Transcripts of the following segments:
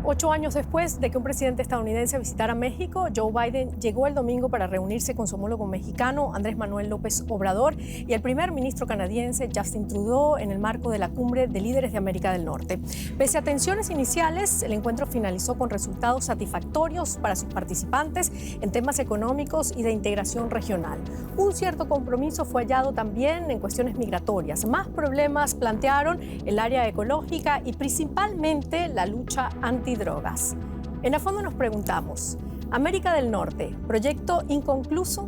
8 años después de que un presidente estadounidense visitara México, Joe Biden llegó el domingo para reunirse con su homólogo mexicano, Andrés Manuel López Obrador, y el primer ministro canadiense, Justin Trudeau, en el marco de la Cumbre de Líderes de América del Norte. Pese a tensiones iniciales, el encuentro finalizó con resultados satisfactorios para sus participantes en temas económicos y de integración regional. Un cierto compromiso fue hallado también en cuestiones migratorias. Más problemas plantearon el área ecológica y principalmente la lucha antidrogas. En A Fondo nos preguntamos, ¿América del Norte, proyecto inconcluso?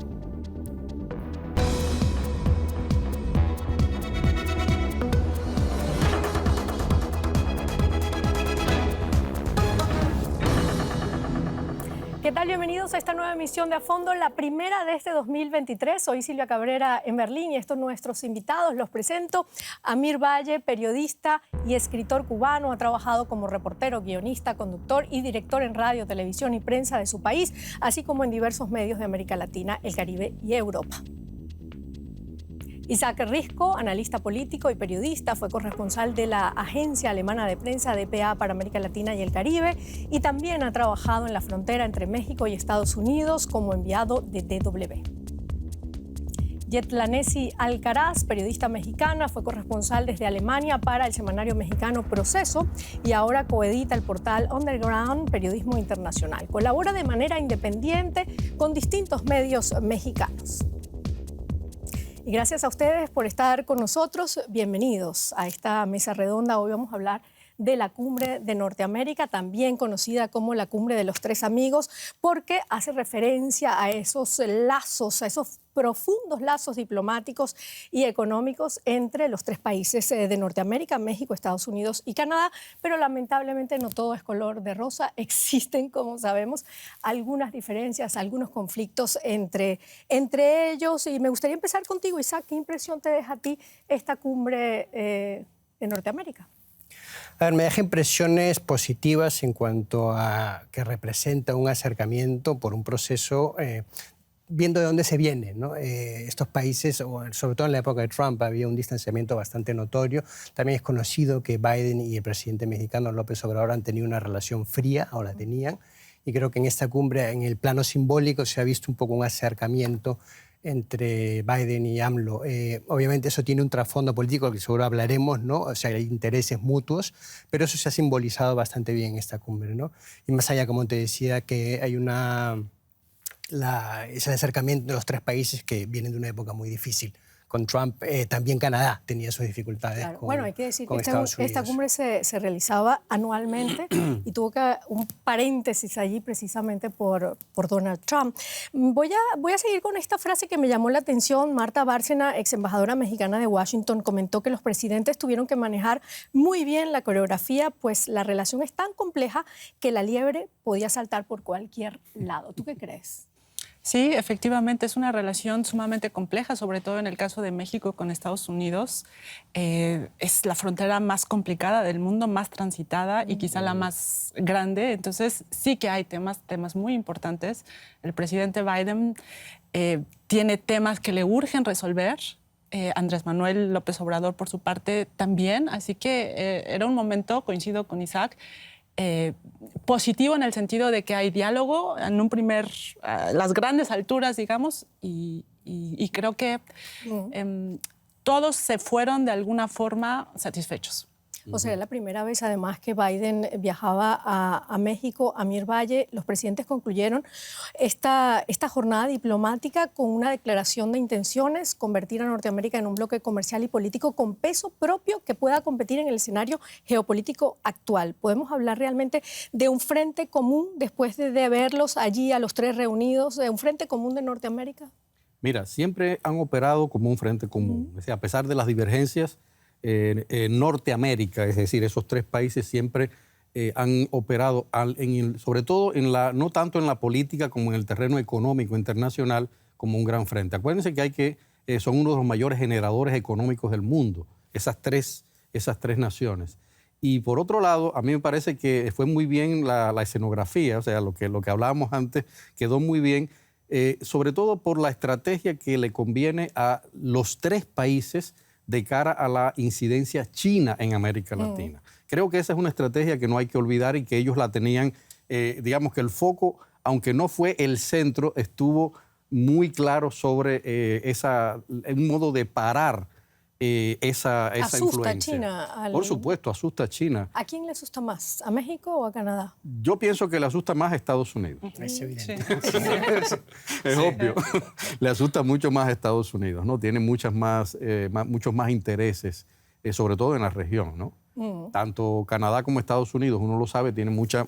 ¿Qué tal? Bienvenidos a esta nueva emisión de A Fondo, la primera de este 2023. Soy Silvia Cabrera en Berlín y estos nuestros invitados. Los presento. Amir Valle, periodista y escritor cubano, ha trabajado como reportero, guionista, conductor y director en radio, televisión y prensa de su país, así como en diversos medios de América Latina, el Caribe y Europa. Isaac Risco, analista político y periodista, fue corresponsal de la agencia alemana de prensa dpa para América Latina y el Caribe y también ha trabajado en la frontera entre México y Estados Unidos como enviado de DW. Yetlanesi Alcaraz, periodista mexicana, fue corresponsal desde Alemania para el semanario mexicano Proceso y ahora coedita el portal Underground Periodismo Internacional. Colabora de manera independiente con distintos medios mexicanos. Y gracias a ustedes por estar con nosotros. Bienvenidos a esta mesa redonda. Hoy vamos a hablar de la Cumbre de Norteamérica, también conocida como la Cumbre de los Tres Amigos, porque hace referencia a esos lazos, a esos profundos lazos diplomáticos y económicos entre los tres países de Norteamérica, México, Estados Unidos y Canadá, pero lamentablemente no todo es color de rosa. Existen, como sabemos, algunas diferencias, algunos conflictos entre ellos. Y me gustaría empezar contigo, Isaac. ¿Qué impresión te deja a ti esta cumbre de Norteamérica? A ver, me deja impresiones positivas en cuanto a que representa un acercamiento por un proceso viendo de dónde se viene, ¿no? Estos países, sobre todo en la época de Trump, había un distanciamiento bastante notorio. También es conocido que Biden y el presidente mexicano López Obrador han tenido una relación fría, o la tenían, y creo que en esta cumbre, en el plano simbólico, se ha visto un poco un acercamiento entre Biden y AMLO. Obviamente eso tiene un trasfondo político que seguro hablaremos, ¿no? O sea, hay intereses mutuos, pero eso se ha simbolizado bastante bien en esta cumbre, ¿no? Y más allá, como te decía, que hay ese acercamiento de los tres países que vienen de una época muy difícil. Con Trump, también Canadá tenía sus dificultades. Claro. Con, bueno, hay que decir que esta cumbre se realizaba anualmente y tuvo un paréntesis allí precisamente por Donald Trump. Voy a seguir con esta frase que me llamó la atención. Marta Bárcena, ex embajadora mexicana de Washington, comentó que los presidentes tuvieron que manejar muy bien la coreografía, pues la relación es tan compleja que la liebre podía saltar por cualquier lado. ¿Tú qué crees? Sí, efectivamente, es una relación sumamente compleja, sobre todo en el caso de México con Estados Unidos. Es la frontera más complicada del mundo, más transitada y quizá la más grande. Entonces, sí que hay temas muy importantes. El presidente Biden tiene temas que le urgen resolver. Andrés Manuel López Obrador, por su parte, también. Así que era un momento, coincido con Isaac, positivo en el sentido de que hay diálogo en las grandes alturas, digamos, y creo que todos se fueron de alguna forma satisfechos. O sea, es la primera vez, además, que Biden viajaba a México. Amir Valle, los presidentes concluyeron esta jornada diplomática con una declaración de intenciones, convertir a Norteamérica en un bloque comercial y político con peso propio que pueda competir en el escenario geopolítico actual. ¿Podemos hablar realmente de un frente común después de verlos allí a los tres reunidos, de un frente común de Norteamérica? Mira, siempre han operado como un frente común. O sea, a pesar de las divergencias, Norteamérica, es decir, esos tres países siempre han operado, sobre todo no tanto en la política como en el terreno económico internacional, como un gran frente. Acuérdense que son uno de los mayores generadores económicos del mundo, esas tres naciones. Y por otro lado, a mí me parece que fue muy bien la escenografía, o sea, lo que hablábamos antes, quedó muy bien, sobre todo por la estrategia que le conviene a los tres países de cara a la incidencia china en América Latina, Creo que esa es una estrategia que no hay que olvidar y que ellos la tenían, digamos que el foco, aunque no fue el centro, estuvo muy claro sobre un modo de parar esa ¿Asusta influencia. China? Por supuesto, asusta a China. ¿A quién le asusta más? ¿A México o a Canadá? Yo pienso que le asusta más a Estados Unidos. Es evidente. Es obvio. Le asusta mucho más a Estados Unidos, ¿no? Tiene muchos más intereses, sobre todo en la región, ¿no? Tanto Canadá como Estados Unidos, uno lo sabe, tienen muchas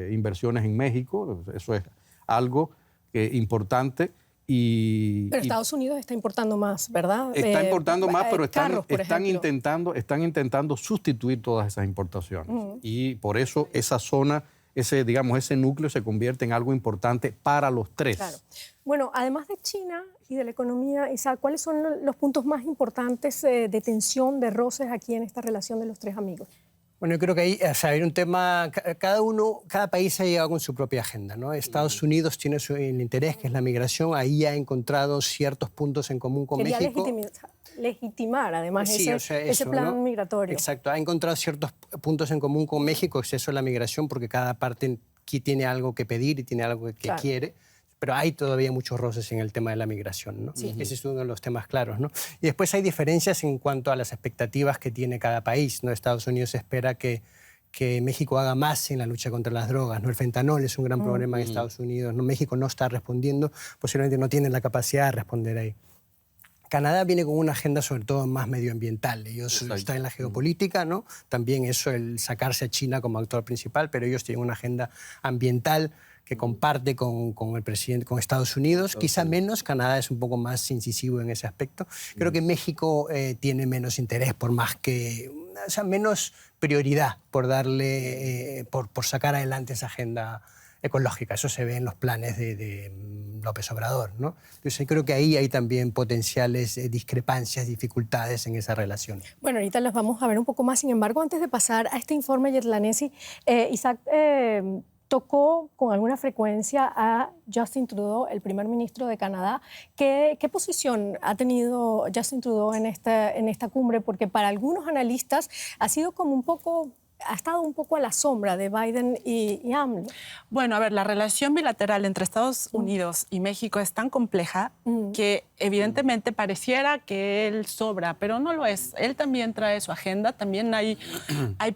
inversiones en México. Eso es algo importante. Pero Estados Unidos está importando más, ¿verdad? Está importando más, pero están intentando sustituir todas esas importaciones. Y por eso esa zona, ese núcleo se convierte en algo importante para los tres. Claro. Bueno, además de China y de la economía, Isaac, ¿cuáles son los puntos más importantes de tensión, de roces aquí en esta relación de los tres amigos? Bueno, yo creo que ahí hay un tema, cada país ha llegado con su propia agenda, ¿no? Estados Unidos tiene el interés, que es la migración, ahí ha encontrado ciertos puntos en común con México. Legitimar, además, sí, ese plan, ¿no?, migratorio. Exacto, ha encontrado ciertos puntos en común con México, exceso a la migración, porque cada parte aquí tiene algo que pedir y tiene algo que quiere. Pero hay todavía muchos roces en el tema de la migración, ¿no? Sí. Ese es uno de los temas claros, ¿no? Y después hay diferencias en cuanto a las expectativas que tiene cada país, ¿no? Estados Unidos espera que México haga más en la lucha contra las drogas, ¿no? El fentanol es un gran problema en Estados Unidos, ¿no? México no está respondiendo, posiblemente no tiene la capacidad de responder ahí. Canadá viene con una agenda sobre todo más medioambiental. Ellos están en la geopolítica, ¿no? También eso, el sacarse a China como actor principal, pero ellos tienen una agenda ambiental que comparte con el presidente, con Estados Unidos. Quizá menos, Canadá es un poco más incisivo en ese aspecto. Creo que México tiene menos interés, por más que, o sea, menos prioridad por darle, por sacar adelante esa agenda ecológica. Eso se ve en los planes de López Obrador, ¿no? Entonces creo que ahí hay también potenciales discrepancias, dificultades en esa relación. Bueno, ahorita las vamos a ver un poco más. Sin embargo, antes de pasar a este informe Yetlanesi, Isaac tocó con alguna frecuencia a Justin Trudeau, el primer ministro de Canadá. ¿Qué posición ha tenido Justin Trudeau en esta cumbre? Porque para algunos analistas ha sido como un poco... ha estado un poco a la sombra de Biden y AMLO. Bueno, a ver, la relación bilateral entre Estados Unidos y México es tan compleja que evidentemente pareciera que él sobra, pero no lo es. Él también trae su agenda, también hay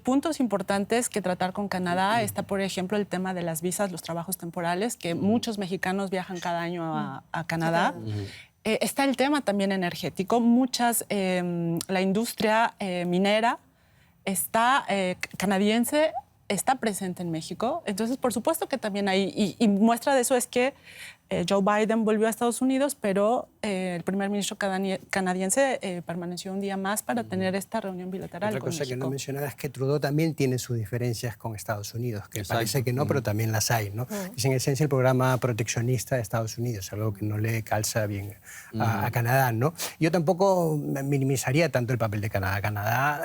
puntos importantes que tratar con Canadá. Está, por ejemplo, el tema de las visas, los trabajos temporales, que muchos mexicanos viajan cada año a Canadá. Está el tema también energético. La industria minera canadiense está presente en México. Entonces, por supuesto que también hay... Y muestra de eso es que Joe Biden volvió a Estados Unidos, pero el primer ministro canadiense permaneció un día más para tener esta reunión bilateral con México. Otra cosa que no mencionaba es que Trudeau también tiene sus diferencias con Estados Unidos, que parece que no, pero también las hay, ¿no? Es en esencia el programa proteccionista de Estados Unidos, algo que no le calza bien a Canadá, ¿no? Yo tampoco minimizaría tanto el papel de Canadá. Canadá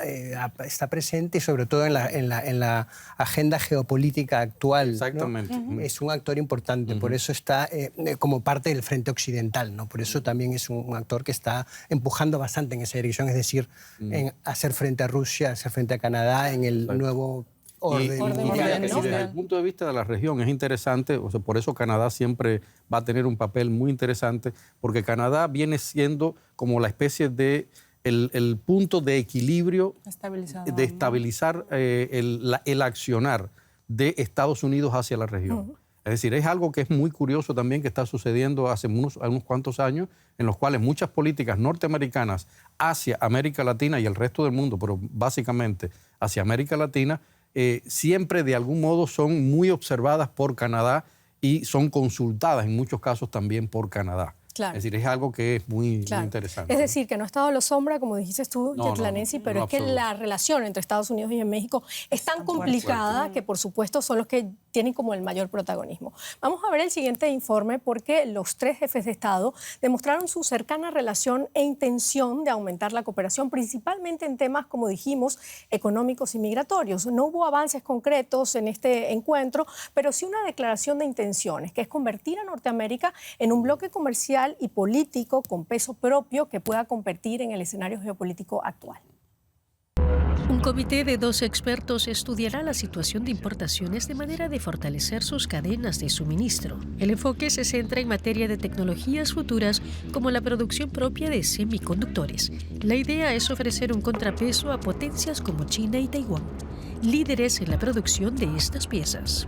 está presente y sobre todo en la agenda geopolítica actual. Exactamente. ¿No? Es un actor importante, por eso está como parte del frente occidental, ¿no? Por eso también es un actor que está empujando bastante en esa dirección, es decir, en hacer frente a Rusia, hacer frente a Canadá en el nuevo orden mundial. Y desde el punto de vista de la región es interesante, o sea, por eso Canadá siempre va a tener un papel muy interesante, porque Canadá viene siendo como la especie de el punto de equilibrio, de estabilizar el accionar de Estados Unidos hacia la región. Es decir, es algo que es muy curioso también que está sucediendo hace unos cuantos años, en los cuales muchas políticas norteamericanas hacia América Latina y el resto del mundo, pero básicamente hacia América Latina, siempre de algún modo son muy observadas por Canadá y son consultadas en muchos casos también por Canadá. Claro. Es decir, es algo que es muy interesante. Es decir, que no ha estado a la sombra, como dijiste tú, Yetlanesi, pero es que la relación entre Estados Unidos y México es tan complicada que, por supuesto, son los que tienen como el mayor protagonismo. Vamos a ver el siguiente informe porque los tres jefes de Estado demostraron su cercana relación e intención de aumentar la cooperación, principalmente en temas, como dijimos, económicos y migratorios. No hubo avances concretos en este encuentro, pero sí una declaración de intenciones, que es convertir a Norteamérica en un bloque comercial y político con peso propio que pueda competir en el escenario geopolítico actual. Un comité de 12 expertos estudiará la situación de importaciones de manera de fortalecer sus cadenas de suministro. El enfoque se centra en materia de tecnologías futuras como la producción propia de semiconductores. La idea es ofrecer un contrapeso a potencias como China y Taiwán, líderes en la producción de estas piezas.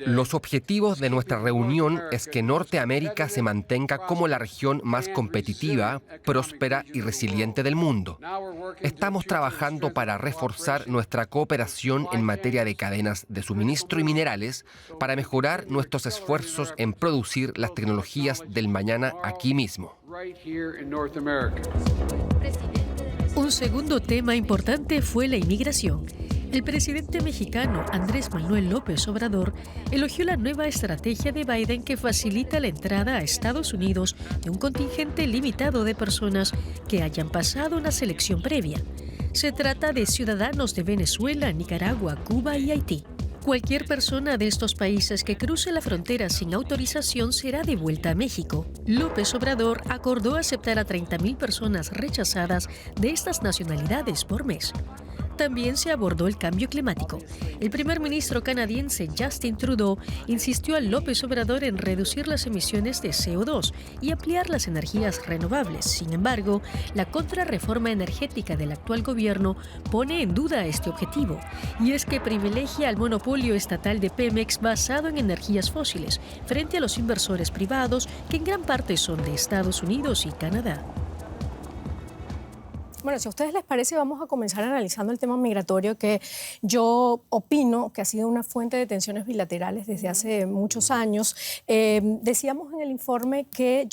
Los objetivos de nuestra reunión es que Norteamérica se mantenga como la región más competitiva, próspera y resiliente del mundo. Estamos trabajando para reforzar nuestra cooperación en materia de cadenas de suministro y minerales para mejorar nuestros esfuerzos en producir las tecnologías del mañana aquí mismo. Un segundo tema importante fue la inmigración. El presidente mexicano Andrés Manuel López Obrador elogió la nueva estrategia de Biden que facilita la entrada a Estados Unidos de un contingente limitado de personas que hayan pasado una selección previa. Se trata de ciudadanos de Venezuela, Nicaragua, Cuba y Haití. Cualquier persona de estos países que cruce la frontera sin autorización será devuelta a México. López Obrador acordó aceptar a 30,000 personas rechazadas de estas nacionalidades por mes. También se abordó el cambio climático. El primer ministro canadiense Justin Trudeau insistió a López Obrador en reducir las emisiones de CO2 y ampliar las energías renovables. Sin embargo, la contrarreforma energética del actual gobierno pone en duda este objetivo, y es que privilegia al monopolio estatal de Pemex basado en energías fósiles frente a los inversores privados que en gran parte son de Estados Unidos y Canadá. Bueno, si a ustedes les parece, vamos a comenzar analizando el tema migratorio, que yo opino que ha sido una fuente de tensiones bilaterales desde hace muchos años. Decíamos en el informe que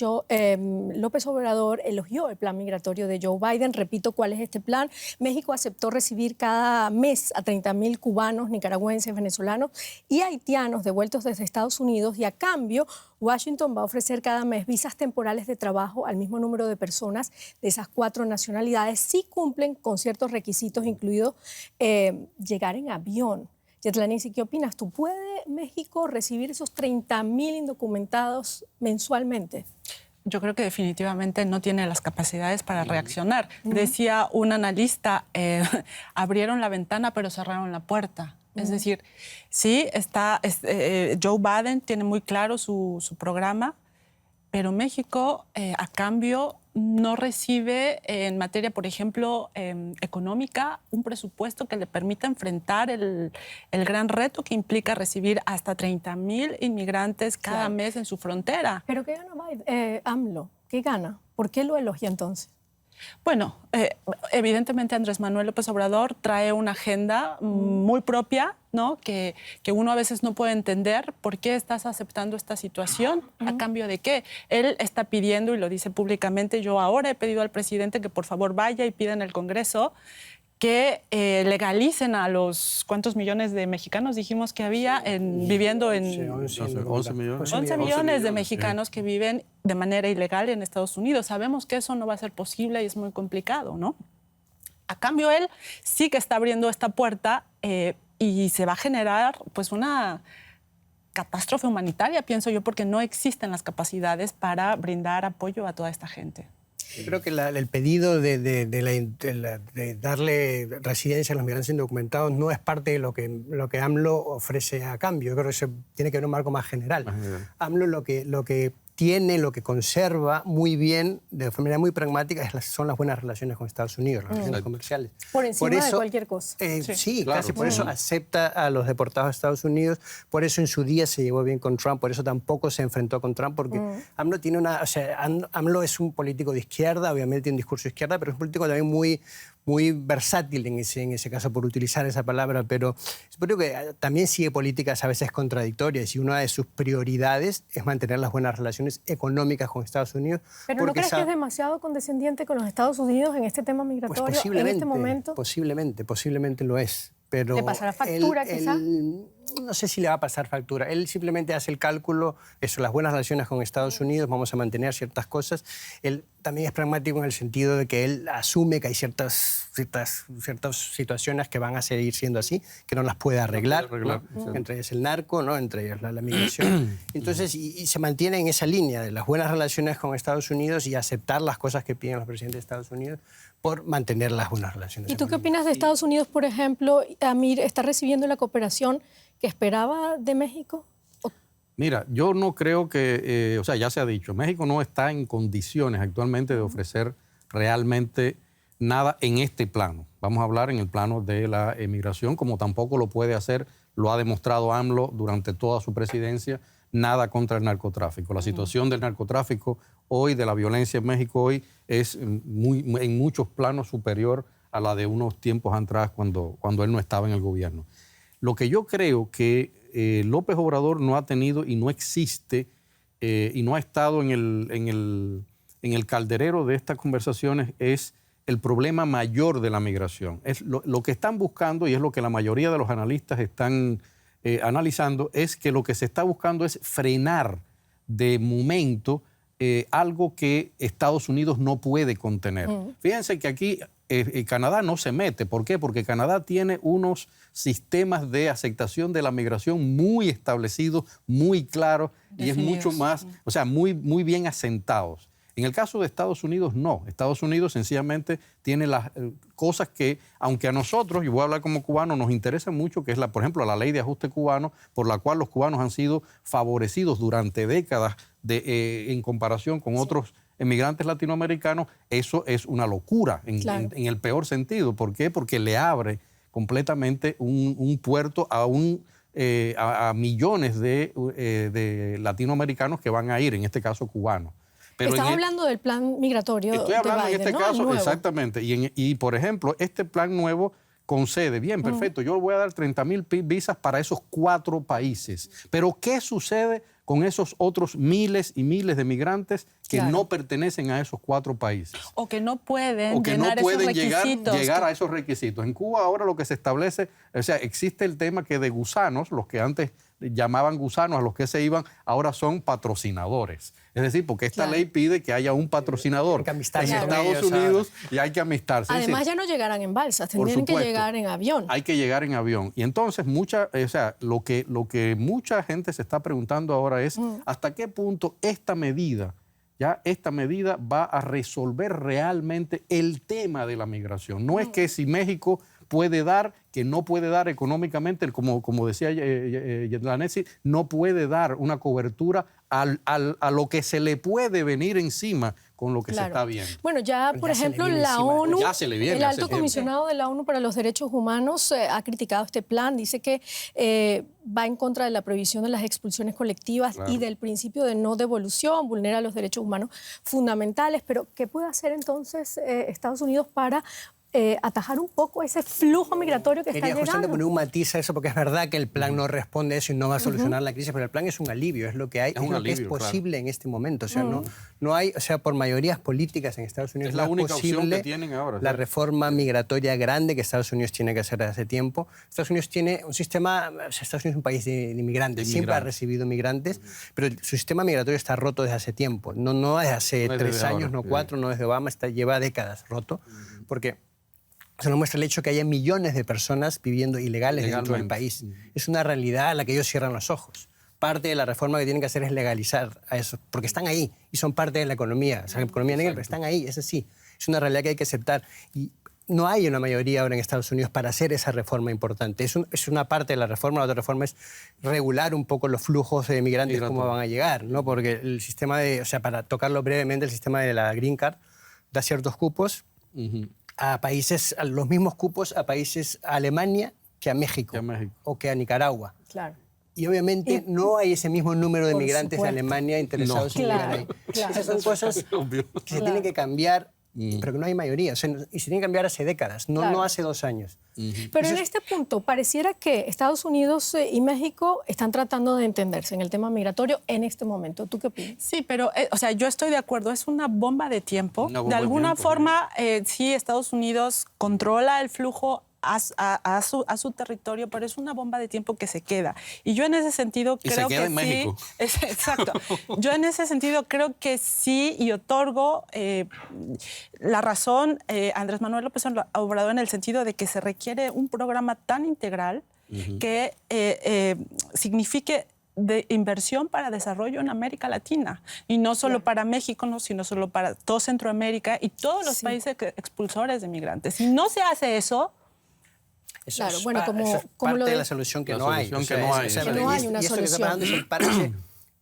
López Obrador elogió el plan migratorio de Joe Biden. Repito, ¿cuál es este plan? México aceptó recibir cada mes a 30,000 cubanos, nicaragüenses, venezolanos y haitianos devueltos desde Estados Unidos, y a cambio Washington va a ofrecer cada mes visas temporales de trabajo al mismo número de personas de esas 4 nacionalidades si cumplen con ciertos requisitos, incluidos llegar en avión. Yetlanice, ¿qué opinas tú? ¿Puede México recibir esos 30,000 indocumentados mensualmente? Yo creo que definitivamente no tiene las capacidades para reaccionar. Decía un analista, abrieron la ventana pero cerraron la puerta. Es decir, sí, Joe Biden tiene muy claro su programa, pero México, a cambio, no recibe en materia, por ejemplo, económica, un presupuesto que le permita enfrentar el gran reto que implica recibir hasta 30,000 inmigrantes cada mes en su frontera. ¿Pero qué gana AMLO? ¿Qué gana? ¿Por qué lo elogia entonces? Bueno, evidentemente Andrés Manuel López Obrador trae una agenda muy propia, ¿no? Que uno a veces no puede entender por qué estás aceptando esta situación, a cambio de qué. Él está pidiendo, y lo dice públicamente, yo ahora he pedido al presidente que por favor vaya y pida en el Congreso que legalicen a los ¿cuántos millones de mexicanos dijimos que había viviendo en... Sí, 11 millones. 11 millones de mexicanos que viven de manera ilegal en Estados Unidos. Sabemos que eso no va a ser posible y es muy complicado, ¿no? A cambio, él sí que está abriendo esta puerta y se va a generar pues una catástrofe humanitaria, pienso yo, porque no existen las capacidades para brindar apoyo a toda esta gente. Yo creo que el pedido de darle residencia a los migrantes indocumentados no es parte de lo que AMLO ofrece a cambio. Yo creo que eso tiene que ver un marco más general. AMLO lo que conserva muy bien, de manera muy pragmática, son las buenas relaciones con Estados Unidos, las relaciones comerciales. Por encima de cualquier cosa. Sí, claro, casi por eso acepta a los deportados a Estados Unidos, por eso en su día se llevó bien con Trump, por eso tampoco se enfrentó con Trump, porque AMLO AMLO es un político de izquierda, obviamente tiene un discurso de izquierda, pero es un político también muy versátil en ese caso, por utilizar esa palabra, pero creo que también sigue políticas a veces contradictorias, y una de sus prioridades es mantener las buenas relaciones económicas con Estados Unidos. ¿Pero no crees que es demasiado condescendiente con los Estados Unidos en este tema migratorio en este momento? Posiblemente lo es. Pero ¿le pasará factura quizá? no sé si le va a pasar factura. Él simplemente hace el cálculo, eso, las buenas relaciones con Estados Unidos, vamos a mantener ciertas cosas. Él también es pragmático en el sentido de que él asume que hay ciertas situaciones que van a seguir siendo así, que no las puede arreglar, ¿no? Entre ellas el narco, ¿no? Entre ellas la migración. Entonces, y se mantiene en esa línea de las buenas relaciones con Estados Unidos y aceptar las cosas que piden los presidentes de Estados Unidos por mantener las buenas relaciones. ¿Y tú qué opinas de Estados Unidos, por ejemplo? Amir, ¿está recibiendo la cooperación que esperaba de México? Mira, yo no creo que, o sea, ya se ha dicho, México no está en condiciones actualmente de ofrecer realmente nada en este plano. Vamos a hablar en el plano de la emigración, como tampoco lo puede hacer, lo ha demostrado AMLO durante toda su presidencia, nada contra el narcotráfico. La situación del narcotráfico hoy, de la violencia en México hoy, es en muchos planos superior a la de unos tiempos atrás cuando él no estaba en el gobierno. Lo que yo creo que López Obrador no ha tenido y no existe y no ha estado en el calderero de estas conversaciones es el problema mayor de la migración. Es lo que están buscando, y es lo que la mayoría de los analistas están analizando, es que lo que se está buscando es frenar de momento algo que Estados Unidos no puede contener. Fíjense que aquí Canadá no se mete. ¿Por qué? Porque Canadá tiene unos sistemas de aceptación de la migración muy establecidos, muy claros, y es mucho más, o sea, muy bien asentados. En el caso de Estados Unidos, no. Estados Unidos sencillamente tiene las cosas que, aunque a nosotros, y voy a hablar como cubano, nos interesa mucho, que es, por ejemplo, la ley de ajuste cubano, por la cual los cubanos han sido favorecidos durante décadas en comparación con otros emigrantes latinoamericanos. Eso es una locura en el peor sentido. ¿Por qué? Porque le abre completamente un puerto a millones de latinoamericanos que van a ir, en este caso cubanos. Estás hablando del plan migratorio. Estoy hablando de Biden, en este caso, nuevo. exactamente. Y, por ejemplo, este plan nuevo concede, bien, perfecto, yo voy a dar 30,000 visas para esos 4 países. Pero ¿qué sucede con esos otros miles y miles de migrantes que no pertenecen a esos 4 países? O que no pueden llegar a esos requisitos. En Cuba ahora lo que se establece, o sea, existe el tema que de gusanos, los que antes llamaban gusanos a los que se iban, ahora son patrocinadores. Es decir, porque esta ley pide que haya un patrocinador en Estados Unidos y hay que amistarse. Además, ya no llegarán en balsas, tendrían que llegar en avión. Hay que llegar en avión. Y entonces, lo que mucha gente se está preguntando ahora es hasta qué punto esta medida va a resolver realmente el tema de la migración. No es que si México puede dar, que no puede dar económicamente, como decía Yetlanesi, no puede dar una cobertura a lo que se le puede venir encima con lo que se está viendo. Bueno, ya, por ejemplo, la ONU, el alto comisionado de la ONU para los Derechos Humanos ha criticado este plan, dice que va en contra de la prohibición de las expulsiones colectivas y del principio de no devolución, vulnera los derechos humanos fundamentales, pero ¿qué puede hacer entonces Estados Unidos para atajar un poco ese flujo migratorio que está llegando? Justamente poner un matiz a eso, porque es verdad que el plan no responde a eso y no va a solucionar la crisis, pero el plan es un alivio, es lo que hay, es lo que es posible en este momento. O sea, no hay, o sea, por mayorías políticas en Estados Unidos es la única opción que tienen ahora. La reforma migratoria grande que Estados Unidos tiene que hacer desde hace tiempo. Estados Unidos tiene un sistema, o sea, Estados Unidos es un país de inmigrantes, siempre ha recibido migrantes, pero su sistema migratorio está roto desde hace tiempo. No desde hace 3 años, no 4, no desde Obama, lleva décadas roto, porque se nos muestra el hecho que haya millones de personas viviendo ilegales dentro del país. Es una realidad a la que ellos cierran los ojos. Parte de la reforma que tienen que hacer es legalizar a eso, porque están ahí y son parte de la economía. O sea, la economía negra, pero están ahí, es así. Es una realidad que hay que aceptar. Y no hay una mayoría ahora en Estados Unidos para hacer esa reforma importante. Es una parte de la reforma. La otra reforma es regular un poco los flujos de migrantes, cómo van a llegar, ¿no? Porque el sistema o sea, para tocarlo brevemente, el sistema de la Green Card da ciertos cupos a países, a los mismos cupos a países, a Alemania que a México, o que a Nicaragua. Claro. Y obviamente no hay ese mismo número de migrantes de Alemania interesados en llegar ahí. Esas son cosas que se tienen que cambiar, pero que no hay mayoría. O sea, y se tienen que cambiar hace décadas, no hace 2 años. Pero en este punto, pareciera que Estados Unidos y México están tratando de entenderse en el tema migratorio en este momento. ¿Tú qué opinas? Sí, pero o sea, yo estoy de acuerdo, es una bomba de tiempo. De alguna forma, sí, Estados Unidos controla el flujo a su territorio, pero es una bomba de tiempo que se queda. Y yo en ese sentido creo que se queda en sí, México. Exacto. Yo en ese sentido creo que sí, y otorgo la razón a Andrés Manuel López Obrador en el sentido de que se requiere un programa tan integral que signifique de inversión para desarrollo en América Latina, y no solo para México, no, sino solo para todo Centroamérica y todos los países expulsores de migrantes. Si no se hace eso... Eso claro, es, bueno, como eso es como parte lo de de- la solución que La no hay. solución O sea, que no hay. esa- Que no hay y una esto que está solución. hablando es el parche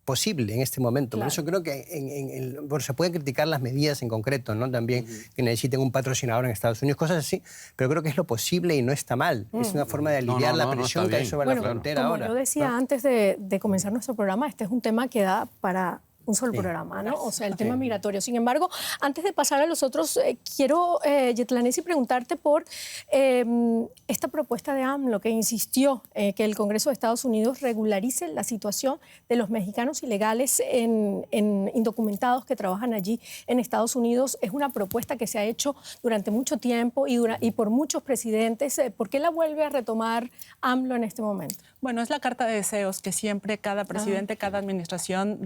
posible en este momento. Claro. Por eso creo que bueno, se pueden criticar las medidas en concreto, ¿no? También que necesiten un patrocinador en Estados Unidos, cosas así, pero creo que es lo posible y no está mal. Es una forma de aliviar la no presión está que hay bien. sobre Bueno, la frontera como ahora. yo decía antes de comenzar nuestro programa, este es un tema que da para un solo programa, ¿no? O sea, el tema migratorio. Sin embargo, antes de pasar a los otros, quiero, Yetlanesi, preguntarte por esta propuesta de AMLO que insistió que el Congreso de Estados Unidos regularice la situación de los mexicanos ilegales en indocumentados que trabajan allí en Estados Unidos. Es una propuesta que se ha hecho durante mucho tiempo y por muchos presidentes. ¿Por qué la vuelve a retomar AMLO en este momento? Bueno, es la carta de deseos que siempre cada presidente, cada administración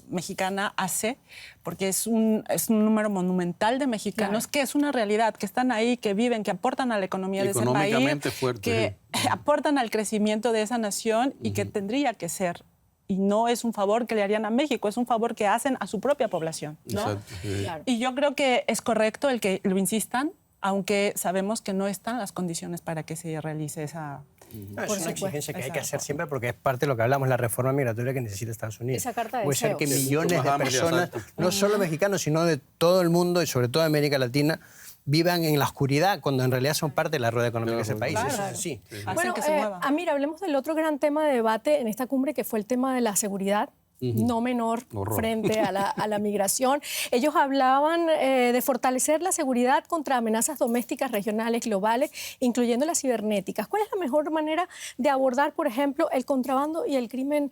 mexicana hace, porque es un número monumental de mexicanos que es una realidad, que están ahí, que viven, que aportan a la economía de ese país, Económicamente fuerte, que aportan al crecimiento de esa nación y que tendría que ser. Y no es un favor que le harían a México, es un favor que hacen a su propia población, ¿no? Exacto, sí. Claro. Y yo creo que es correcto el que lo insistan, aunque sabemos que no están las condiciones para que se realice esa... No, es Por una supuesto. exigencia que hay que Exacto. hacer siempre porque es parte de lo que hablamos, la reforma migratoria que necesita Estados Unidos. Esa carta de Puede ser que deseos. millones Mucho de más amplia, personas, exacto. no solo mexicanos, sino de todo el mundo y sobre todo de América Latina, vivan en la oscuridad cuando en realidad son parte de la rueda económica de ese país. Claro. Eso es así. Hacen Bueno, que se mueva. Amir, hablemos del otro gran tema de debate en esta cumbre, que fue el tema de la seguridad. No menor Horror. frente a la migración. Ellos hablaban de fortalecer la seguridad contra amenazas domésticas, regionales, globales, incluyendo las cibernéticas. ¿Cuál es la mejor manera de abordar, por ejemplo, el contrabando y el crimen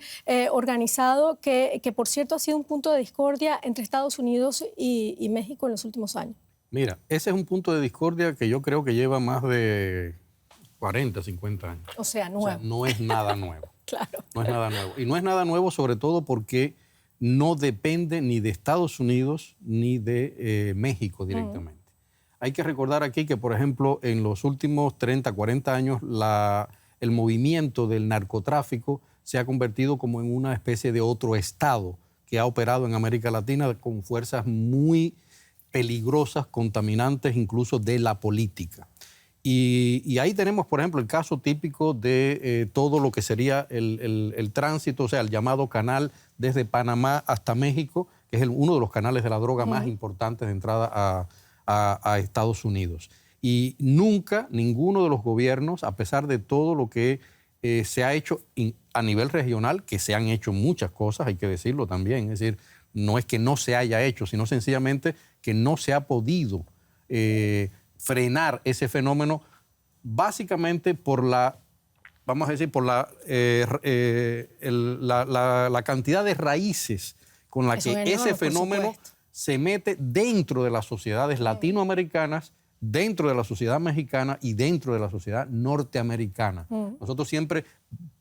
organizado, que por cierto ha sido un punto de discordia entre Estados Unidos y México en los últimos años? Mira, ese es un punto de discordia que yo creo que lleva más de 40, 50 años. O sea, nuevo. O sea, no es nada nuevo. Claro. No es nada nuevo. Y no es nada nuevo sobre todo porque no depende ni de Estados Unidos ni de México directamente. Hay que recordar aquí que, por ejemplo, en los últimos 30, 40 años, el movimiento del narcotráfico se ha convertido como en una especie de otro estado que ha operado en América Latina con fuerzas muy peligrosas, contaminantes incluso de la política. Y ahí tenemos, por ejemplo, el caso típico de todo lo que sería el tránsito, o sea, el llamado canal desde Panamá hasta México, que es uno de los canales de la droga más importantes de entrada a Estados Unidos. Y nunca ninguno de los gobiernos, a pesar de todo lo que se ha hecho a nivel regional, que se han hecho muchas cosas, hay que decirlo también, es decir, no es que no se haya hecho, sino sencillamente que no se ha podido frenar ese fenómeno básicamente por la cantidad de raíces con la Eso que es ese enorme, por fenómeno supuesto. se mete dentro de las sociedades latinoamericanas, dentro de la sociedad mexicana y dentro de la sociedad norteamericana. Nosotros siempre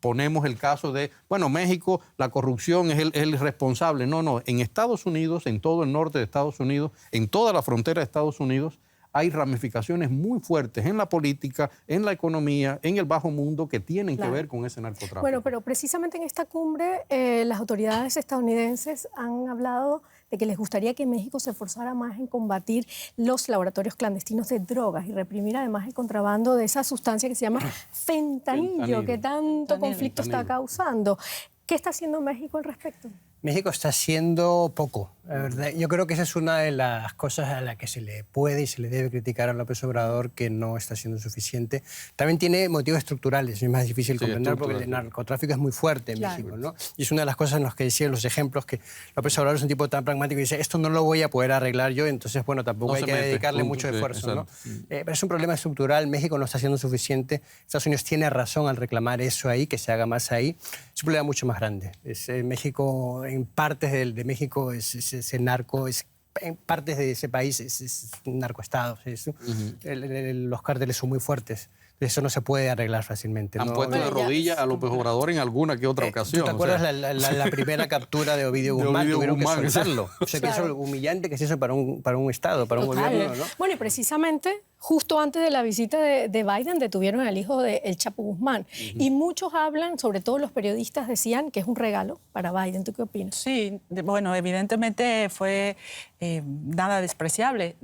ponemos el caso de, bueno, México, la corrupción es el responsable. No, en Estados Unidos, en todo el norte de Estados Unidos, en toda la frontera de Estados Unidos, hay ramificaciones muy fuertes en la política, en la economía, en el bajo mundo que tienen que ver con ese narcotráfico. Bueno, pero precisamente en esta cumbre las autoridades estadounidenses han hablado de que les gustaría que México se esforzara más en combatir los laboratorios clandestinos de drogas y reprimir además el contrabando de esa sustancia que se llama fentanilo, que tanto conflicto está causando. ¿Qué está haciendo México al respecto? México está haciendo poco, la verdad. Yo creo que esa es una de las cosas a las que se le puede y se le debe criticar a López Obrador, que no está siendo suficiente. También tiene motivos estructurales, es más difícil comprender porque el narcotráfico es muy fuerte en México, ¿no? Y es una de las cosas en las que decían los ejemplos que López Obrador es un tipo tan pragmático y dice, esto no lo voy a poder arreglar yo, entonces, bueno, tampoco hay que dedicarle mucho esfuerzo, ¿no? Pero es un problema estructural, México no está haciendo suficiente, Estados Unidos tiene razón al reclamar eso ahí, que se haga más ahí. Es un problema mucho más grande. México, en partes de México, ese narco, en partes de ese país es un narcoestado. Los cárteles son muy fuertes. Eso no se puede arreglar fácilmente. Han ¿no? puesto de rodillas a López Obrador en alguna que otra ocasión. ¿Tú te acuerdas la primera captura de Ovidio Guzmán? Tuvieron que soltarlo. O sea, que eso es humillante que es eso para un Estado, para un gobierno, ¿no? Bueno, y precisamente justo antes de la visita de Biden detuvieron al hijo de El Chapo Guzmán. Y muchos hablan, sobre todo los periodistas decían que es un regalo para Biden. ¿Tú qué opinas? Sí, bueno, evidentemente fue nada despreciable.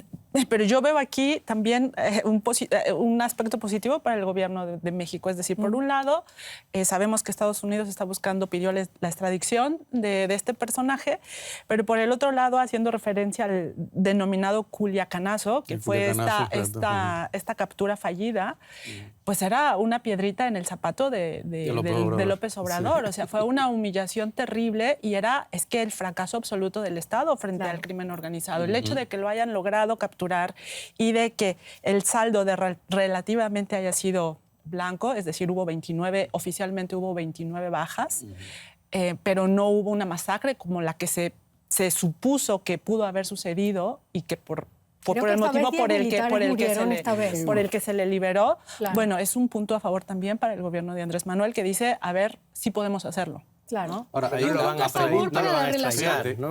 Pero yo veo aquí también un aspecto positivo para el gobierno de México. Es decir, por un lado, sabemos que Estados Unidos está buscando, pidió la extradición de este personaje, pero por el otro lado, haciendo referencia al denominado Culiacanazo, que fue esta captura fallida, pues era una piedrita en el zapato de López Obrador. Sí. O sea, fue una humillación terrible y es que el fracaso absoluto del Estado frente al crimen organizado. El hecho de que lo hayan logrado capturar y de que el saldo relativamente haya sido blanco, es decir, oficialmente hubo 29 bajas, pero no hubo una masacre como la que se supuso que pudo haber sucedido y que por el motivo por el que se le liberó. Claro. Bueno, es un punto a favor también para el gobierno de Andrés Manuel, que dice, a ver, sí podemos hacerlo. Claro. ¿no? Ahora, ahí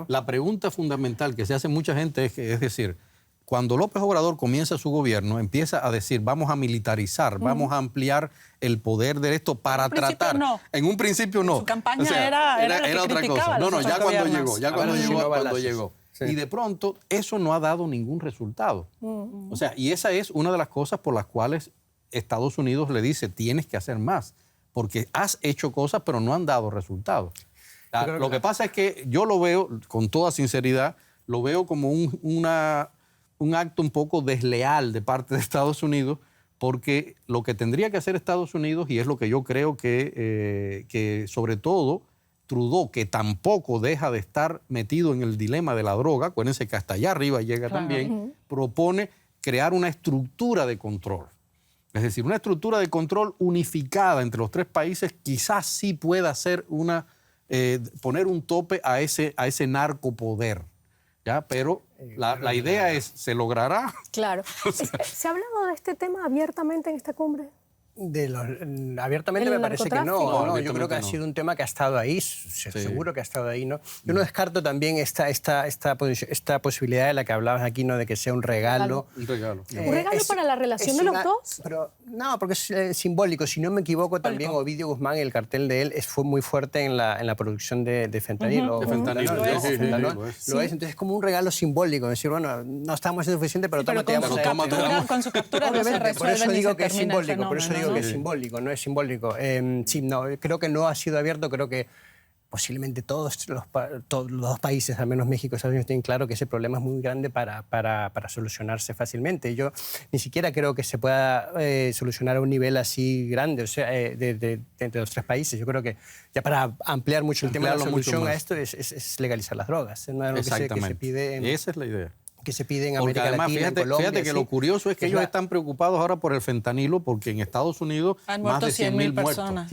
la pregunta fundamental que se hace mucha gente es decir, cuando López Obrador comienza su gobierno, empieza a decir, vamos a militarizar, vamos a ampliar el poder de esto para tratar. En un principio no. Su campaña era otra cosa. No, ya cuando llegó. Sí. Y de pronto eso no ha dado ningún resultado. O sea, y esa es una de las cosas por las cuales Estados Unidos le dice, tienes que hacer más, porque has hecho cosas pero no han dado resultados. Lo que pasa es que yo lo veo, con toda sinceridad, lo veo como un acto un poco desleal de parte de Estados Unidos, porque lo que tendría que hacer Estados Unidos, y es lo que yo creo que sobre todo Trudeau, que tampoco deja de estar metido en el dilema de la droga, acuérdense que hasta allá arriba llega también, propone crear una estructura de control. Es decir, una estructura de control unificada entre los tres países quizás sí pueda ser poner un tope a ese narcopoder. ¿Ya? Pero la idea es, ¿se logrará? Claro. ¿Se ha hablado de este tema abiertamente en esta cumbre? Abiertamente me parece que no. Yo creo que ha sido un tema que ha estado ahí, seguro que ha estado ahí, ¿no? Yo no descarto también esta posibilidad de la que hablabas aquí, ¿no? De que sea un regalo. ¿Un regalo para la relación de los dos? No, porque es simbólico. Si no me equivoco, también Ovidio Guzmán, el cartel de él, fue muy fuerte en la producción de fentanilo. De fentanilo. Lo es. Entonces es como un regalo simbólico. Decir, bueno, no estamos haciendo suficiente, pero con su captura no se resuelve. Por eso digo que es simbólico. Por eso digo que es simbólico, no es simbólico. Creo que no ha sido abierto, creo que posiblemente todos los dos países, al menos México y Estados Unidos, tienen claro que ese problema es muy grande para solucionarse fácilmente. Yo ni siquiera creo que se pueda solucionar a un nivel así grande, o sea, entre los tres países. Yo creo que ya para ampliar mucho el tema de la solución a esto es legalizar las drogas. No es algo que se pide esa es la idea. Que se pide en América Latina, en Colombia. Fíjate que lo curioso es que ellos están preocupados ahora por el fentanilo porque en Estados Unidos han más de 100.000 personas.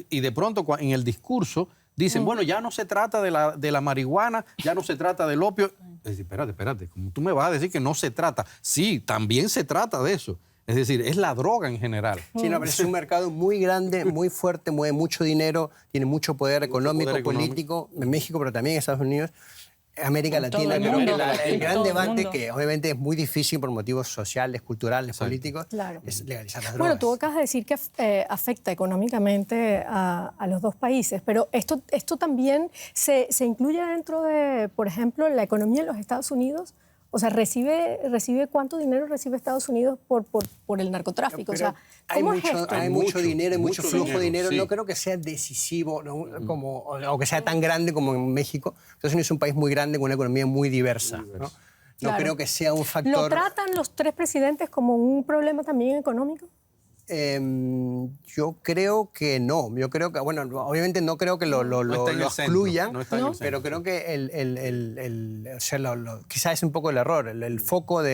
Y de pronto en el discurso dicen, bueno, ya no se trata de la marihuana, ya no se trata del opio. Es decir, espérate, como tú me vas a decir que no se trata. Sí, también se trata de eso. Es decir, es la droga en general. Sí, pero es un mercado muy grande, muy fuerte, mueve mucho dinero, tiene mucho poder económico, político, en México, pero también en Estados Unidos. América Latina, creo que el gran debate, que obviamente es muy difícil por motivos sociales, culturales, políticos, es legalizar las drogas. Bueno, tú acabas de decir que afecta económicamente a los dos países, pero esto también se incluye dentro de, por ejemplo, la economía de los Estados Unidos. O sea, ¿recibe cuánto dinero recibe Estados Unidos por el narcotráfico? Pero, o sea, ¿cómo es esto? Hay mucho dinero, hay mucho flujo de dinero. Sí. No creo que sea decisivo o que sea tan grande como en México. Estados Unidos es un país muy grande con una economía muy diversa. No creo que sea un factor... ¿Lo tratan los tres presidentes como un problema también económico? Yo creo que no. Yo creo que, bueno, obviamente no creo que lo excluyan, pero creo que quizás es un poco el error. El foco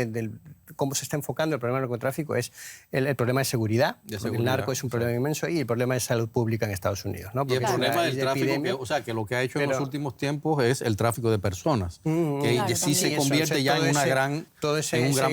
cómo se está enfocando el problema del narcotráfico es el problema de seguridad. El narco es un problema inmenso y el problema de salud pública en Estados Unidos, ¿no? Y el problema del tráfico, que lo que ha hecho en los últimos tiempos es el tráfico de personas, que sí se convierte ya en un gran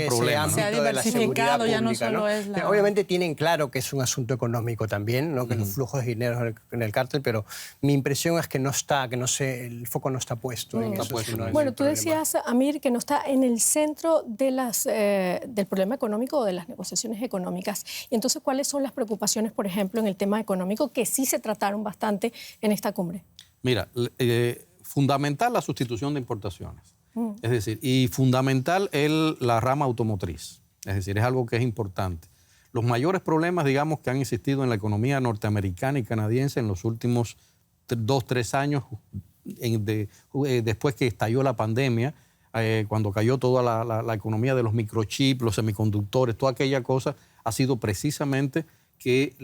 problema. Se ha diversificado, ya no solo es la... Obviamente tienen claro que es un asunto económico también, ¿no? Que los flujos de dinero en el cártel, pero mi impresión es que el foco no está puesto en eso. Bueno, tú decías, Amir, que no está en el centro de del problema económico o de las negociaciones económicas. Y entonces, ¿cuáles son las preocupaciones, por ejemplo, en el tema económico que sí se trataron bastante en esta cumbre? Mira, fundamental la sustitución de importaciones. Es decir, y fundamental la rama automotriz. Es decir, es algo que es importante. Los mayores problemas, digamos, que han existido en la economía norteamericana y canadiense en los últimos 2-3 años, después que estalló la pandemia, cuando cayó toda la economía de los microchips, los semiconductores, toda aquella cosa, ha sido precisamente que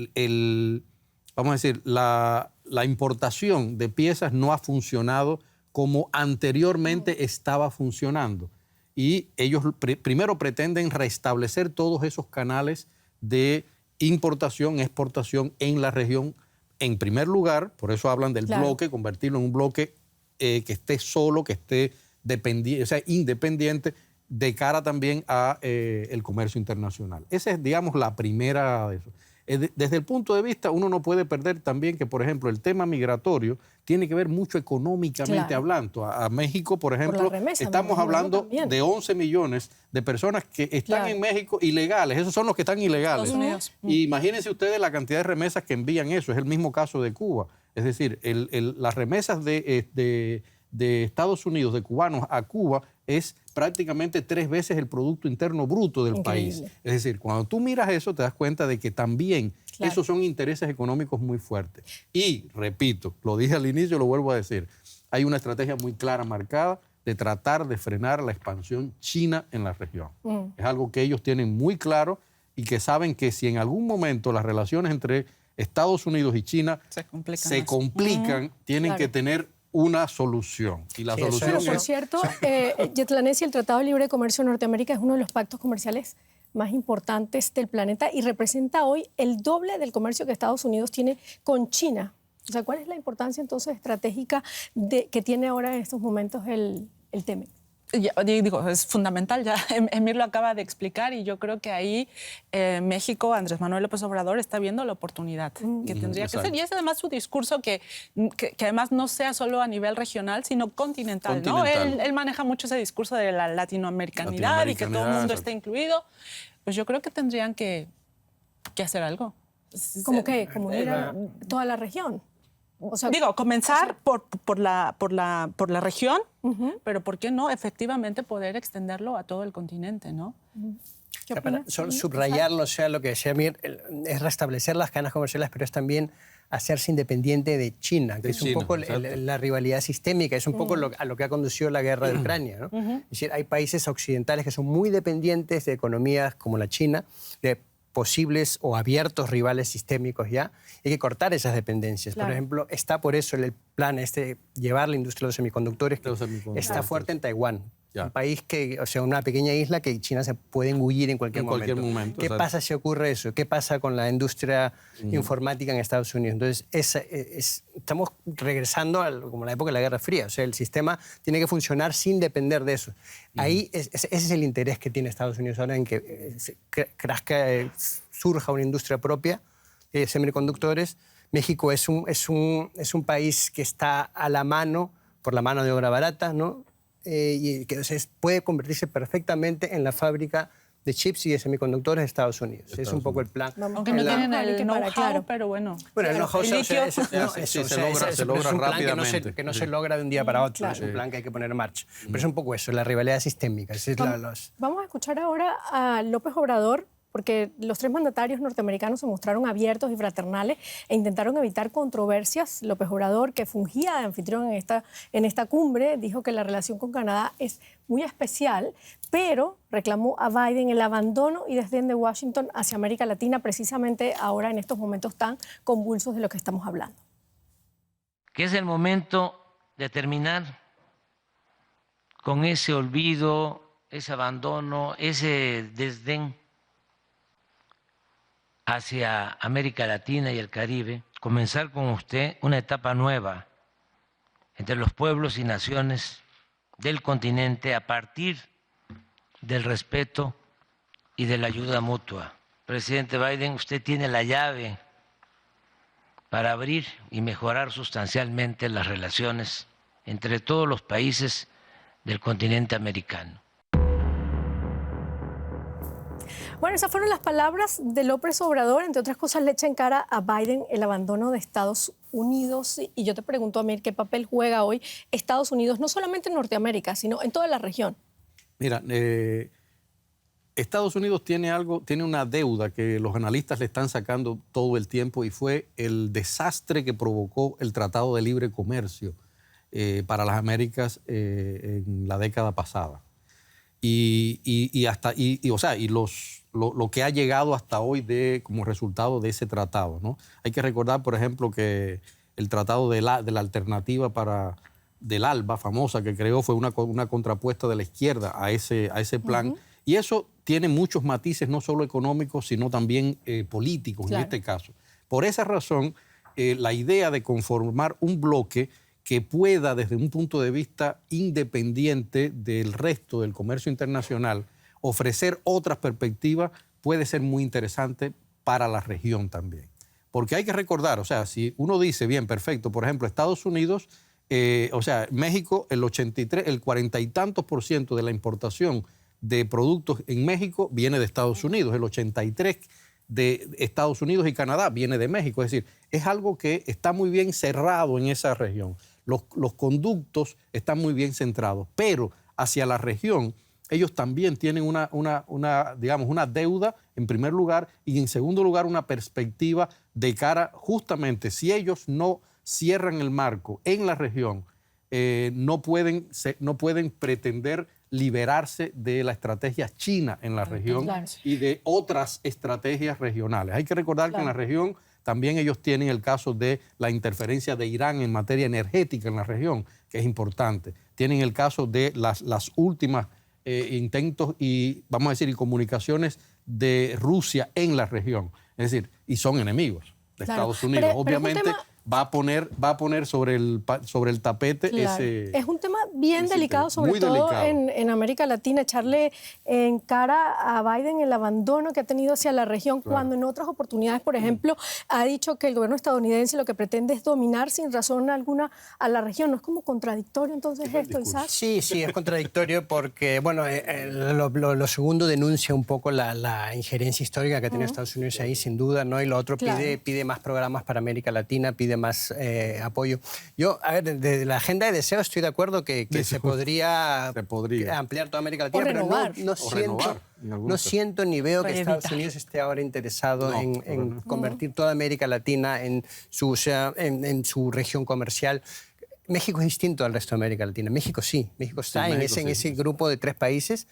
vamos a decir, la importación de piezas no ha funcionado como anteriormente estaba funcionando. Y ellos primero pretenden restablecer todos esos canales de importación, exportación en la región. En primer lugar, por eso hablan del bloque, convertirlo en un bloque que esté solo, que esté independiente de cara también a el comercio internacional. Esa es, digamos, la primera de eso. Desde el punto de vista, uno no puede perder también que, por ejemplo, el tema migratorio tiene que ver mucho económicamente hablando. A México, por ejemplo, estamos hablando de 11 millones de personas que están en México ilegales. Esos son los que están ilegales. Y imagínense ustedes la cantidad de remesas que envían eso. Es el mismo caso de Cuba. Es decir, las remesas de Estados Unidos, de cubanos a Cuba, es prácticamente 3 veces el Producto Interno Bruto del país. Es decir, cuando tú miras eso, te das cuenta de que también esos son intereses económicos muy fuertes. Y, repito, lo dije al inicio, lo vuelvo a decir, hay una estrategia muy clara, marcada, de tratar de frenar la expansión china en la región. Es algo que ellos tienen muy claro y que saben que si en algún momento las relaciones entre Estados Unidos y China se complican, tienen que tener una solución. Y la solución es... Por cierto, Yetlanesi, el Tratado de Libre Comercio de Norteamérica es uno de los pactos comerciales más importantes del planeta y representa hoy el doble del comercio que Estados Unidos tiene con China. O sea, ¿cuál es la importancia entonces estratégica que tiene ahora en estos momentos el tema? Digo, es fundamental, ya Emir lo acaba de explicar y yo creo que ahí México, Andrés Manuel López Obrador, está viendo la oportunidad que tendría que ser. Y es además su discurso que además no sea solo a nivel regional, sino continental. ¿No? Él maneja mucho ese discurso de la latinoamericanidad y que todo el mundo esté incluido. Pues yo creo que tendrían que hacer algo. ¿Cómo qué? ¿Como ir a toda la región? O sea, digo, comenzar por la región, pero ¿por qué no efectivamente poder extenderlo a todo el continente, ¿no? Para subrayarlo, o sea, lo que decía Amir, es restablecer las cadenas comerciales, pero es también hacerse independiente de China, que es un poco la rivalidad sistémica, es un poco a lo que ha conducido la guerra de Ucrania, ¿no? Es decir, hay países occidentales que son muy dependientes de economías como la China, de posibles o abiertos rivales sistémicos ya. Hay que cortar esas dependencias. Por ejemplo, está por eso el plan llevar la industria de los semiconductores, que está fuerte en Taiwán. Un país una pequeña isla que China se puede engullir en cualquier momento. ¿Qué pasa si ocurre eso? ¿Qué pasa con la industria informática en Estados Unidos? Entonces, estamos regresando como la época de la Guerra Fría. O sea, el sistema tiene que funcionar sin depender de eso. Ahí ese es el interés que tiene Estados Unidos ahora en que surja una industria propia de semiconductores. México es un país que está a la mano, por la mano de obra barata, ¿no? Y que puede convertirse perfectamente en la fábrica de chips y de semiconductores de Estados Unidos. Es un poco el plan. Aunque no tienen el know-how, pero bueno. Bueno, el know-how se logra rápidamente. Que no se logra de un día para otro. Es un plan que hay que poner en marcha. Pero es un poco eso, la rivalidad sistémica. Vamos a escuchar ahora a López Obrador, porque los 3 mandatarios norteamericanos se mostraron abiertos y fraternales e intentaron evitar controversias. López Obrador, que fungía de anfitrión en esta cumbre, dijo que la relación con Canadá es muy especial, pero reclamó a Biden el abandono y desdén de Washington hacia América Latina, precisamente ahora en estos momentos tan convulsos de lo que estamos hablando. Que es el momento de terminar con ese olvido ese abandono, ese desdén hacia América Latina y el Caribe, comenzar con usted una etapa nueva entre los pueblos y naciones del continente a partir del respeto y de la ayuda mutua. Presidente Biden, usted tiene la llave para abrir y mejorar sustancialmente las relaciones entre todos los países del continente americano. Bueno, esas fueron las palabras de López Obrador. Entre otras cosas, le echa en cara a Biden el abandono de Estados Unidos. Y yo te pregunto, Amir, ¿qué papel juega hoy Estados Unidos, no solamente en Norteamérica, sino en toda la región? Mira, Estados Unidos tiene una deuda que los analistas le están sacando todo el tiempo, y fue el desastre que provocó el Tratado de Libre Comercio para las Américas en la década pasada. Lo que ha llegado hasta hoy como resultado de ese tratado, ¿no? Hay que recordar, por ejemplo, que el tratado de la alternativa del ALBA, famosa, que creó, fue una contrapuesta de la izquierda a ese plan. Y eso tiene muchos matices, no solo económicos, sino también políticos, claro, en este caso. Por esa razón, la idea de conformar un bloque que pueda, desde un punto de vista independiente del resto del comercio internacional, ofrecer otras perspectivas, puede ser muy interesante para la región también. Porque hay que recordar, o sea, si uno dice, bien, perfecto, por ejemplo, Estados Unidos, México, el 40 y tantos % de la importación de productos en México viene de Estados Unidos, el 83% de Estados Unidos y Canadá viene de México. Es decir, es algo que está muy bien cerrado en esa región. Los conductos están muy bien centrados, pero hacia la región ellos también tienen una deuda, en primer lugar, y en segundo lugar una perspectiva de cara, justamente, si ellos no cierran el marco en la región, no pueden pretender liberarse de la estrategia china en la región, claro, y de otras estrategias regionales. Hay que recordar, claro, que en la región también ellos tienen el caso de la interferencia de Irán en materia energética en la región, que es importante. Tienen el caso de las últimas intentos y, vamos a decir, y comunicaciones de Rusia en la región. Es decir, y son enemigos de, claro, Estados Unidos. Obviamente va a poner sobre el tapete, claro, ese... Es un tema bien delicado, sobre todo delicado en América Latina, echarle en cara a Biden el abandono que ha tenido hacia la región, claro, cuando en otras oportunidades, por ejemplo, ha dicho que el gobierno estadounidense lo que pretende es dominar sin razón alguna a la región. ¿No es como contradictorio entonces esto, Isaac? Sí, es contradictorio porque, bueno, lo segundo denuncia un poco la injerencia histórica que tiene Estados Unidos ahí, sin duda, ¿no? Y lo otro, claro, pide más programas para América Latina, pide más apoyo. Yo, a ver, de la agenda de deseo estoy de acuerdo que se podría ampliar toda América Latina, pero no siento ni veo que Estados Unidos esté ahora interesado en convertir toda América Latina en su región comercial. México es distinto al resto de América Latina. México sí. México está en ese grupo de 3 países.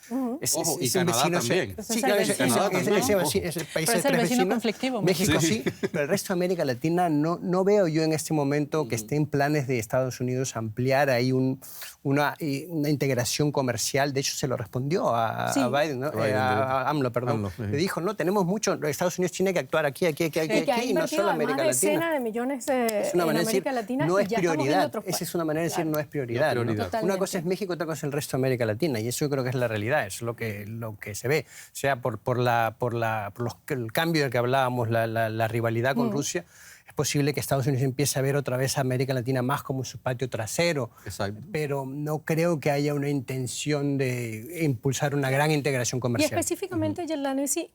Y Canadá también. Sí, claro, es el país de 3 vecinos. Conflictivo. México sí, pero el resto de América Latina no veo yo en este momento que estén planes de Estados Unidos ampliar ahí una integración comercial. De hecho, se lo respondió a Biden, ¿no? A AMLO, perdón. Le dijo, no, tenemos mucho, Estados Unidos tiene que actuar aquí, y no solo América Latina. Decenas de millones en América Latina, no y es ya prioridad. Es una manera de decir, no es prioridad. ¿no? Una cosa es México, otra cosa es el resto de América Latina, y eso yo creo que es la realidad, es lo que se ve. O sea, por el cambio del que hablábamos, la rivalidad con Rusia, es posible que Estados Unidos empiece a ver otra vez a América Latina más como su patio trasero. Exacto. Pero no creo que haya una intención de impulsar una gran integración comercial. Y específicamente, Yerlanesi,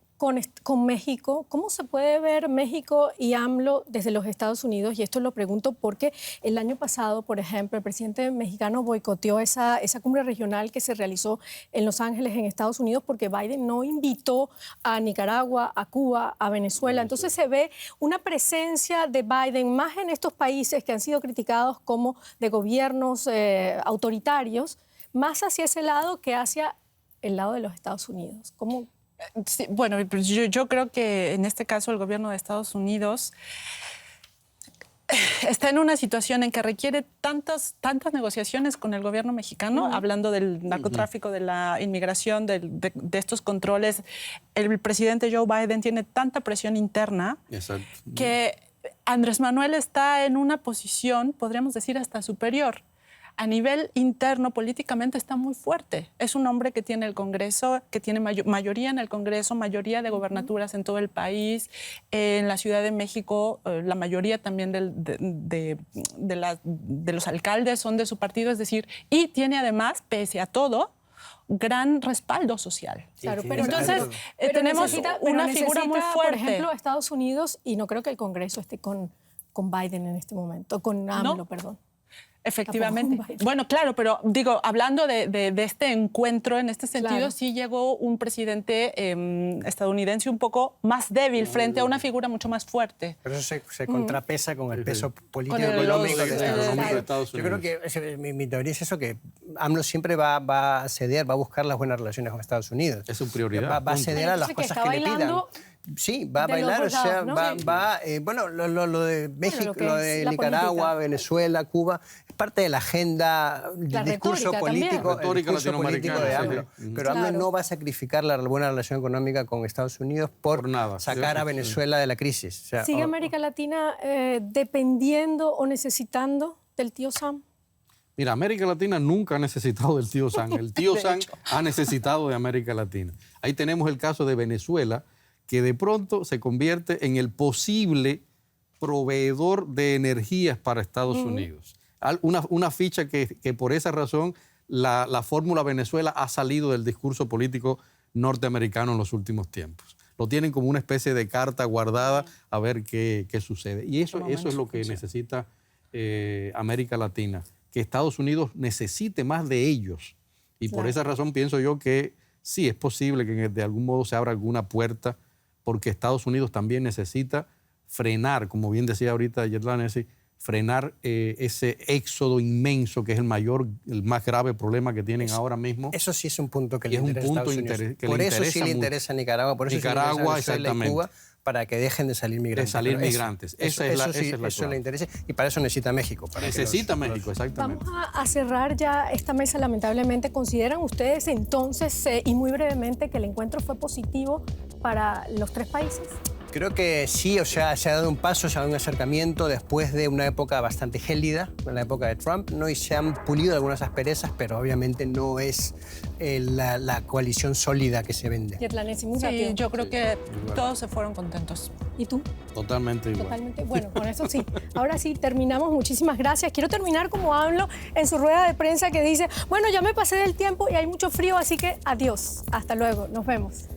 con México, ¿cómo se puede ver México y AMLO desde los Estados Unidos? Y esto lo pregunto porque el año pasado, por ejemplo, el presidente mexicano boicoteó esa cumbre regional que se realizó en Los Ángeles, en Estados Unidos, porque Biden no invitó a Nicaragua, a Cuba, a Venezuela. Entonces se ve una presencia de Biden más en estos países que han sido criticados como de gobiernos autoritarios, más hacia ese lado que hacia el lado de los Estados Unidos. ¿Cómo? Sí, bueno, yo creo que en este caso el gobierno de Estados Unidos está en una situación en que requiere tantas negociaciones con el gobierno mexicano, hablando del narcotráfico, de la inmigración, de estos controles. El presidente Joe Biden tiene tanta presión interna que Andrés Manuel está en una posición, podríamos decir, hasta superior. A nivel interno, políticamente, está muy fuerte. Es un hombre que tiene el Congreso, que tiene mayoría en el Congreso, mayoría de gobernaturas en todo el país. En la Ciudad de México, la mayoría también de los alcaldes son de su partido, es decir, y tiene además, pese a todo, gran respaldo social. Claro, pero entonces tenemos una figura muy fuerte. Por ejemplo, Estados Unidos, y no creo que el Congreso esté con Biden en este momento, con AMLO, perdón. Efectivamente. Bueno, claro, pero digo, hablando de este encuentro, en este sentido, sí llegó un presidente estadounidense un poco más débil frente a una figura mucho más fuerte. Pero eso se contrapesa con el peso político y económico de Estados Unidos. Yo creo que mi teoría es eso, que AMLO siempre va a ceder, va a buscar las buenas relaciones con Estados Unidos. Es su prioridad. Va a ceder a las cosas que le pidan. Sí, va a bailar, o sea, ¿no? Bueno, lo de México, lo de Nicaragua, Venezuela, Cuba, es parte de la agenda, del discurso político de AMLO. Pero AMLO no va a sacrificar la buena relación económica con Estados Unidos por sacar a Venezuela de la crisis. O sea, ¿sigue América Latina dependiendo o necesitando del tío Sam? Mira, América Latina nunca ha necesitado del tío Sam. El tío Sam ha necesitado de América Latina. Ahí tenemos el caso de Venezuela, que de pronto se convierte en el posible proveedor de energías para Estados Unidos. Una ficha que por esa razón la fórmula Venezuela ha salido del discurso político norteamericano en los últimos tiempos. Lo tienen como una especie de carta guardada a ver qué sucede. Y eso es lo que necesita América Latina, que Estados Unidos necesite más de ellos. Y por esa razón pienso yo que sí es posible que de algún modo se abra alguna puerta, porque Estados Unidos también necesita frenar, como bien decía ahorita Yetlana, frenar ese éxodo inmenso que es el más grave problema que tienen ahora mismo. Eso sí es un punto que le interesa a Estados Unidos. Por eso sí le interesa a Nicaragua, por eso sí le interesa a Venezuela y Cuba, para que dejen de salir migrantes. Eso le interesa, y para eso necesita México. Necesita México, exactamente. Vamos a cerrar ya esta mesa, lamentablemente. ¿Consideran ustedes entonces, y muy brevemente, que el encuentro fue positivo para los tres países? Creo que sí, o sea, se ha dado un paso, se ha dado un acercamiento después de una época bastante gélida, en la época de Trump, ¿no? Y se han pulido algunas asperezas, pero obviamente no es la coalición sólida que se vende. Sí, yo creo que todos se fueron contentos. ¿Y tú? Totalmente igual. Totalmente. Bueno, con eso sí. Ahora sí, terminamos. Muchísimas gracias. Quiero terminar como AMLO en su rueda de prensa, que dice, bueno, ya me pasé del tiempo y hay mucho frío, así que adiós. Hasta luego. Nos vemos.